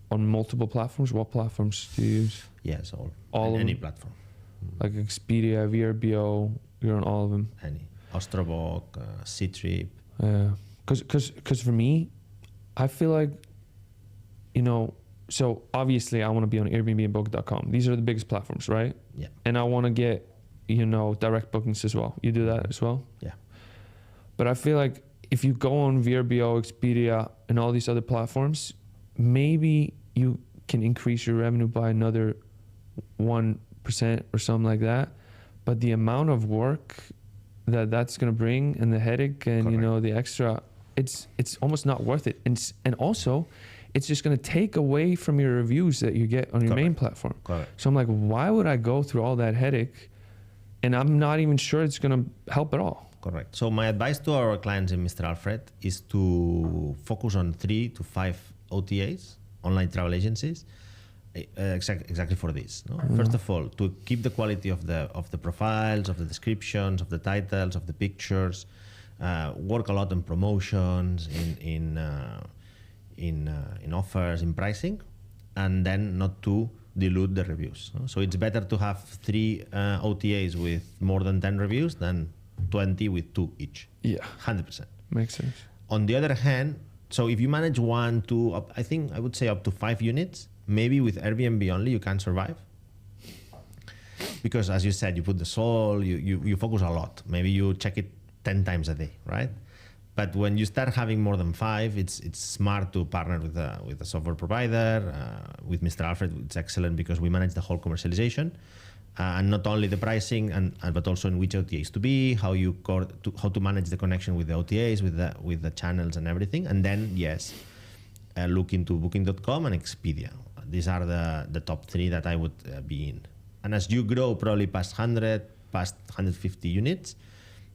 on multiple platforms? What platforms do you use? Yes, all any platform. Like Expedia, VRBO, you're on all of them? Any. Ostrobok, C-Trip. Yeah. Because for me, I feel like, so obviously I want to be on Airbnb and Book.com. These are the biggest platforms, right? Yeah. And I want to get, direct bookings as well. You do that as well? Yeah. But I feel like if you go on VRBO, Expedia, and all these other platforms, maybe you can increase your revenue by another 1% or something like that. But the amount of work that's going to bring, and the headache, and you know, the extra, it's almost not worth it. And also, it's just going to take away from your reviews that you get on your main platform. So I'm like, why would I go through all that headache, and I'm not even sure it's going to help at all? Correct. So my advice to our clients in Mr. Alfred is to focus on 3 to 5 OTAs, online travel agencies, exactly for this. No? First of all, to keep the quality of the profiles, of the descriptions, of the titles, of the pictures. Work a lot on promotions, in offers, in pricing, and then not to dilute the reviews. No? So it's better to have 3 OTAs with more than 10 reviews than 20 with 2 each. Yeah, 100%. Makes sense. On the other hand, so if you manage 1, 2, I would say up to 5 units, maybe with Airbnb only you can survive. Because as you said, you put the soul, you focus a lot. Maybe you check it 10 times a day, right? But when you start having more than 5, it's smart to partner with a software provider. With Mr. Alfred, it's excellent because we manage the whole commercialization, and not only the pricing, but also in which OTAs to be, how to manage the connection with the OTAs, with the channels and everything. And then yes, look into Booking.com and Expedia. These are the top 3 that I would be in. And as you grow probably past 100, past 150 units,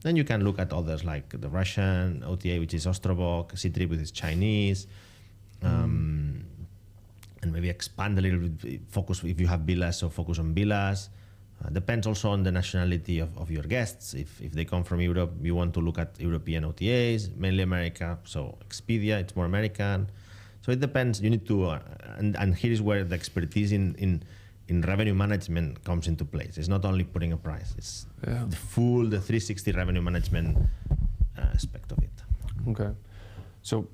then you can look at others like the Russian OTA, which is Ostrovok, Ctrip, which is Chinese, and maybe expand a little bit, focus if you have villas, so focus on villas. Depends also on the nationality of your guests. If they come from Europe, you want to look at European OTAs, mainly America, so Expedia, it's more American. So it depends. You need to, and here is where the expertise in revenue management comes into place. It's not only putting a price, it's the 360 revenue management aspect of it. Okay. So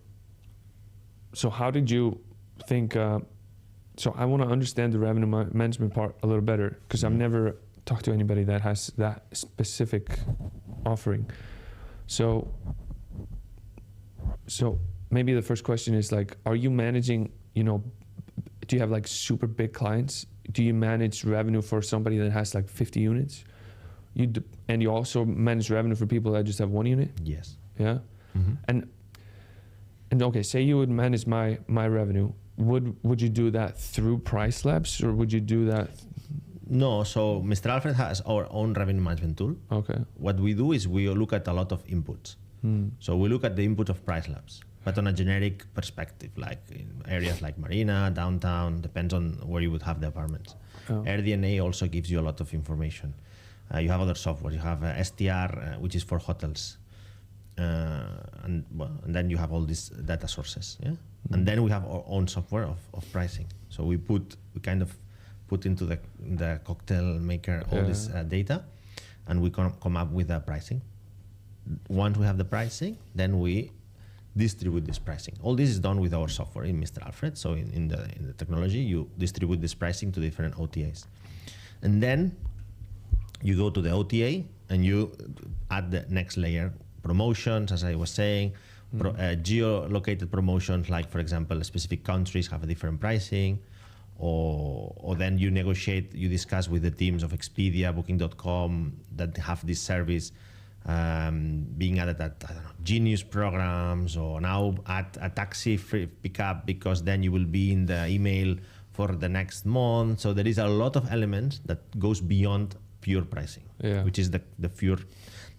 how did you think, so I want to understand the revenue management part a little better, because I've never talked to anybody that has that specific offering. So maybe the first question is like, are you managing, do you have like super big clients? Do you manage revenue for somebody that has like 50 units? And you also manage revenue for people that just have 1 unit? Yes. Yeah? Mm-hmm. And okay, say you would manage my revenue. Would you do that through Price Labs, or would you do that? No, so Mr. Alfred has our own revenue management tool. Okay. What we do is we look at a lot of inputs. So we look at the input of Price Labs, but on a generic perspective, like in areas like Marina, downtown, depends on where you would have the apartments. Oh. AirDNA also gives you a lot of information. You have other software. You have STR, which is for hotels. And then you have all these data sources. Yeah. And then we have our own software of pricing. So we kind of put into the cocktail maker all this data, and we come up with the pricing. Once we have the pricing, then we distribute this pricing. All this is done with our software in Mr. Alfred. So in the technology, you distribute this pricing to different OTAs. And then you go to the OTA and you add the next layer, promotions, as I was saying, geo-located promotions, like for example, specific countries have a different pricing, or then you negotiate, you discuss with the teams of Expedia, Booking.com that have this service being added at, Genius programs, or now add a taxi free pickup because then you will be in the email for the next month. So there is a lot of elements that goes beyond pure pricing, which is the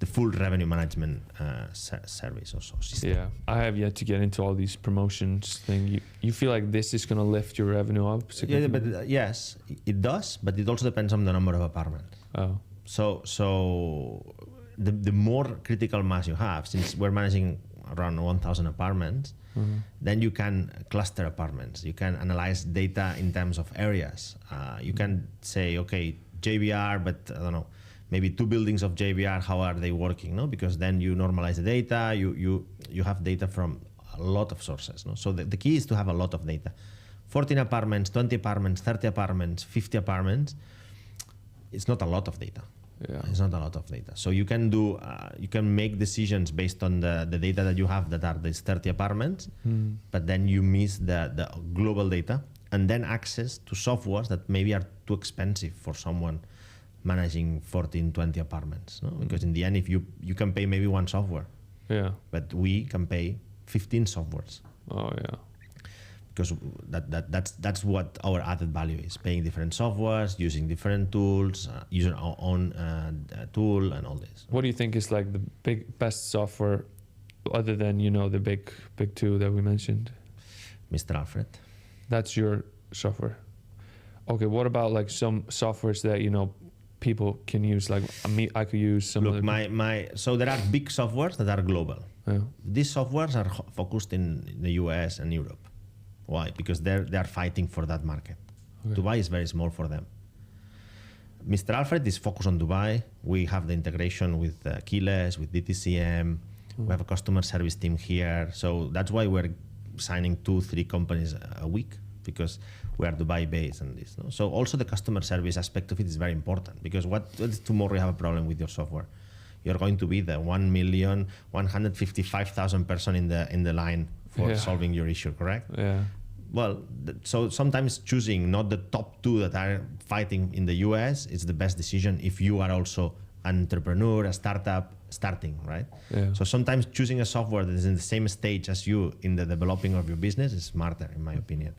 full revenue management service or system. Yeah, I have yet to get into all these promotions thing. You feel like this is going to lift your revenue up? Yeah, but yes, it does, but it also depends on the number of apartments. Oh. So the more critical mass you have, since we're managing around 1,000 apartments, then you can cluster apartments. You can analyze data in terms of areas. You can say, okay, JBR, but I don't know, maybe 2 buildings of JBR, how are they working? No, because then you normalize the data. You have data from a lot of sources. No, so the key is to have a lot of data. 14 apartments, 20 apartments, 30 apartments, 50 apartments. It's not a lot of data. Yeah. It's not a lot of data. So you can do, you can make decisions based on the data that you have that are these 30 apartments, but then you miss the global data, and then access to softwares that maybe are too expensive for someone managing 14, 20 apartments, no? Because in the end, if you can pay maybe one software, Yeah. but we can pay 15 softwares. Oh yeah. Because that's what our added value is: paying different softwares, using different tools, using our own tool, and all this. What do you think is like the best software, other than the big two that we mentioned? Mr. Alfred. That's your software. Okay. What about like some softwares that people can use? Like I could use some. Look, other so there are big softwares that are global. Yeah. These softwares are focused in the US and Europe. Why? Because they are fighting for that market. Okay. Dubai is very small for them. Mr. Alfred is focused on Dubai. We have the integration with Keyless, with DTCM. We have a customer service team here. So that's why we're signing 2-3 companies a week, because we are Dubai based and this. No? So also the customer service aspect of it is very important, because what if tomorrow you have a problem with your software? You're going to be the 1,155,000 person in the line for solving your issue, correct? Yeah. Well, so sometimes choosing not the top 2 that are fighting in the US is the best decision if you are also an entrepreneur, a startup starting, right? Yeah. So sometimes choosing a software that is in the same stage as you in the developing of your business is smarter, in my opinion.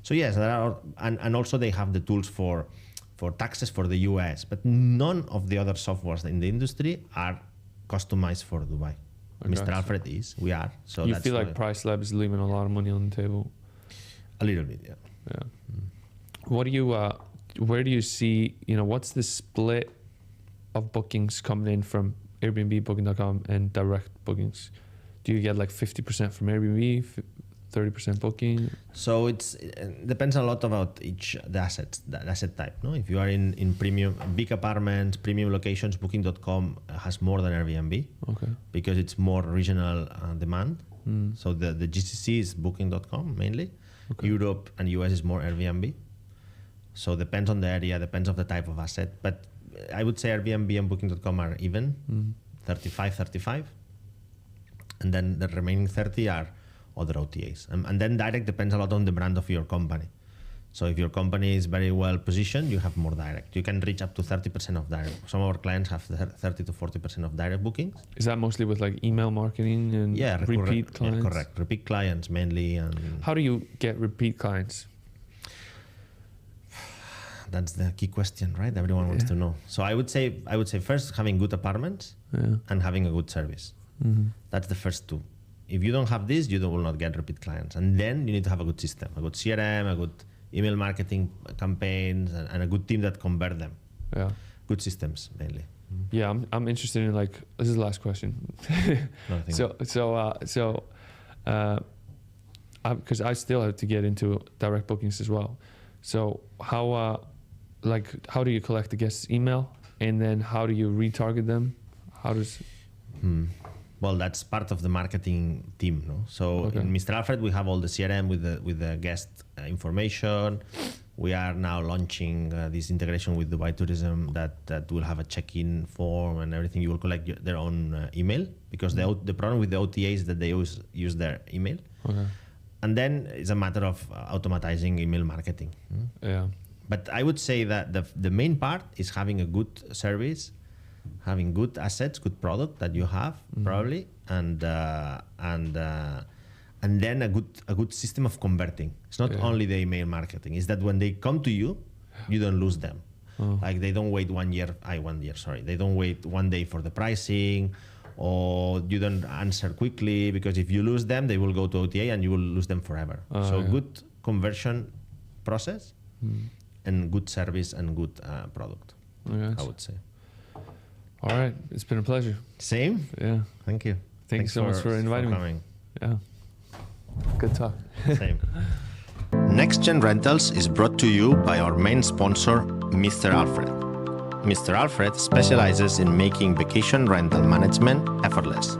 So yes, there are, and also they have the tools for taxes for the US, but none of the other softwares in the industry are customized for Dubai. Mr. Alfred is, we are. So you that's feel like Price Lab is leaving a lot of money on the table? A little bit, yeah. Yeah. What do you, where do you see, what's the split of bookings coming in from Airbnb, Booking.com, and direct bookings? Do you get like 50% from Airbnb, 30% booking? So it depends a lot about the asset type. No, if you are in premium, big apartments, premium locations, Booking.com has more than Airbnb. Okay. Because it's more regional demand. So the GCC is Booking.com mainly. Okay. Europe and US is more Airbnb. So depends on the area, depends on the type of asset. But I would say Airbnb and Booking.com are even, 35. And then the remaining 30 are other OTAs. And then direct depends a lot on the brand of your company. So if your company is very well positioned, you have more direct. You can reach up to 30% of direct. Some of our clients have 30 to 40% of direct bookings. Is that mostly with like email marketing and repeat clients? Yeah, correct. Repeat clients mainly. And how do you get repeat clients? That's the key question, right? Everyone wants to know. So I would say first having good apartments and having a good service. That's the first 2. If you don't have this, you will not get repeat clients. And then you need to have a good system, a good CRM, a good email marketing campaigns, and a good team that convert them. Yeah. Good systems mainly. Yeah, I'm interested in like, this is the last question. Because I still have to get into direct bookings as well. So how do you collect the guest's email, and then how do you retarget them? How does? Well, that's part of the marketing team, no? So in Mr. Alfred, we have all the CRM with the guest information. We are now launching this integration with Dubai Tourism that will have a check-in form and everything. You will collect their own email, because the problem with the OTA is that they always use their email. Okay. And then it's a matter of automatizing email marketing. Yeah. But I would say that the main part is having a good service, having good assets, good product that you have probably, and then a good system of converting. It's not only the email marketing. It's that when they come to you, you don't lose them. Like they don't wait 1 year. They don't wait 1 day for the pricing, or you don't answer quickly, because if you lose them, they will go to OTA and you will lose them forever. Good conversion process and good service and good product, I would say. All right. It's been a pleasure. Same? Yeah. Thank you. Thanks so much for inviting me. Yeah. Good talk. Same. Next Gen Rentals is brought to you by our main sponsor, Mr. Alfred. Mr. Alfred specializes in making vacation rental management effortless.